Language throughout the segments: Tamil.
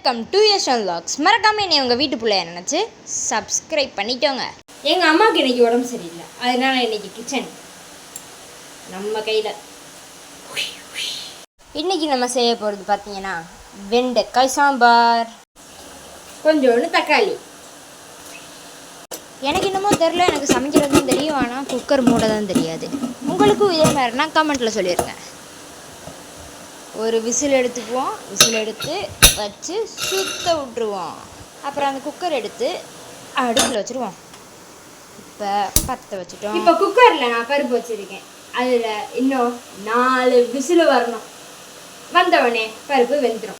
Welcome to யஷன் vlogs. மறக்காமல் என்னை உங்கள் வீட்டு பிள்ளைய நினச்சி சப்ஸ்கிரைப் பண்ணிட்டோங்க. எங்கள் அம்மாவுக்கு இன்றைக்கி உடம்பு சரியில்லை, அதனால் இன்றைக்கி கிச்சன் நம்ம கையில். இன்றைக்கி நம்ம செய்ய போகிறது பார்த்தீங்கன்னா வெண்டைக்காய் சாம்பார், கொஞ்சோண்டு தக்காளி. எனக்கு இன்னமும் தெரில, எனக்கு சமைக்கிறதும் தெரியும், ஆனால் குக்கர் மூட தான் தெரியாது. உங்களுக்கும் இதே மாதிரினா கமெண்ட்டில் சொல்லியிருக்கேன். ஒரு விசில் எடுத்துக்குவோம், விசில் எடுத்து வச்சு சுத்த விட்டுருவோம். அப்புறம் அந்த குக்கர் எடுத்து அடுப்பில் வச்சுருவோம். இப்போ பற்ற வச்சுட்டோம். இப்போ குக்கரில் நான் பருப்பு வச்சுருக்கேன், அதில் இன்னும் 4 விசில் வரணும். வந்தவுடனே பருப்பு வெந்துடும்.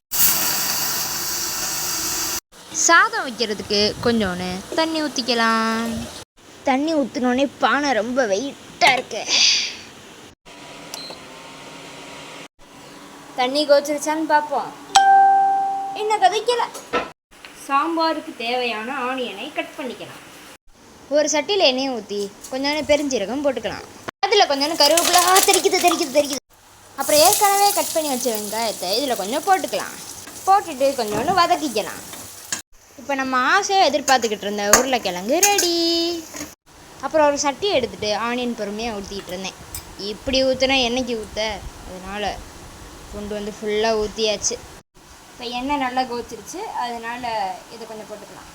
சாதம் வைக்கிறதுக்கு கொஞ்சோன்னு தண்ணி ஊற்றிக்கலாம். தண்ணி ஊற்றினோடனே பானை ரொம்ப வெயிட்டாக இருக்கு. தண்ணி கொதிச்சிருச்சான்னு பார்ப்போம். இன்னும் கொதிக்கலை. சாம்பாருக்கு தேவையான ஆனியனை கட் பண்ணிக்கலாம். ஒரு சட்டியில் எண்ணெயை ஊற்றி கொஞ்சோண்டு பெருஞ்சீரகம் போட்டுக்கலாம். அதில் கொஞ்சோண்டு கருவேப்பிலை தெரிக்குது. அப்புறம் ஏற்கனவே கட் பண்ணி வச்ச வெங்காயத்தை இதில் கொஞ்சம் போட்டுக்கலாம். போட்டுட்டு கொஞ்சோண்டு வதக்கிக்கலாம். இப்போ நம்ம ஆசையாக எதிர்பார்த்துக்கிட்டு இருந்த உருளைக்கிழங்கு ரெடி. அப்புறம் ஒரு சட்டி எடுத்துகிட்டு ஆனியன் பொறுமையாக ஊற்றிக்கிட்டு இருந்தேன். இப்படி ஊற்றினா எண்ணெய்க்கு ஊற்ற, அதனால் கொண்டு வந்து ஃபுல்லாக ஊற்றியாச்சு. இப்போ எண்ணெய் நல்லா கொதிச்சிருச்சு, அதனால் இதை கொஞ்சம் போட்டுக்கலாம்.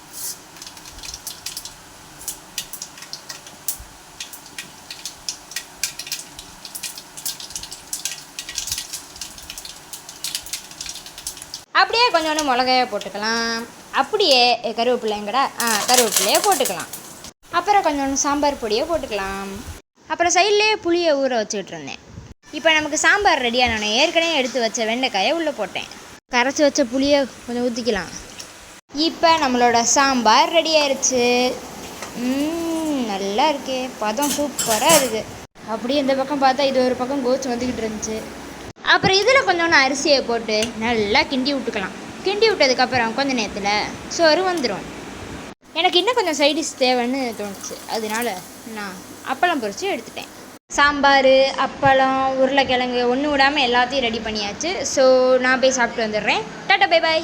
அப்படியே கொஞ்சோண்டு மிளகாயை போட்டுக்கலாம். அப்படியே கருவேப்பிலையே போட்டுக்கலாம். அப்புறம் கொஞ்சோண்டு சாம்பார் பொடியை போட்டுக்கலாம். அப்புறம் சைட்லேயே புளியை ஊற வச்சுக்கிட்டு இருந்தேன். இப்போ நமக்கு சாம்பார் ரெடியாக நான் ஏற்கனவே எடுத்து வச்ச வெண்டைக்காயை உள்ளே போட்டேன். கரைச்சி வச்ச புளியை கொஞ்சம் ஊற்றிக்கலாம். இப்போ நம்மளோட சாம்பார் ரெடி ஆயிடுச்சு. நல்லா இருக்கே, பதம் சூப்பராக இருக்குது. அப்படியே இந்த பக்கம் பார்த்தா இது ஒரு பக்கம் கோச்சு வந்துக்கிட்டு இருந்துச்சு. அப்புறம் இதில் கொஞ்சோண்டு அரிசியை போட்டு நல்லா கிண்டி விட்டுக்கலாம். கிண்டி விட்டதுக்கப்புறம் கொஞ்சம் நேரத்தில் சோறு வந்துடும். எனக்கு இன்னும் கொஞ்சம் சைடிஷ் தேவைன்னு தோணுச்சு, அதனால நான் அப்பளம் பொரித்து எடுத்துட்டேன். சாம்பார், அப்பளம், உருளைக்கிழங்கு ஒன்று விடாமல் எல்லாத்தையும் ரெடி பண்ணியாச்சு. ஸோ நான் போய் சாப்பிட்டு வந்துடுறேன். Tata, bye bye.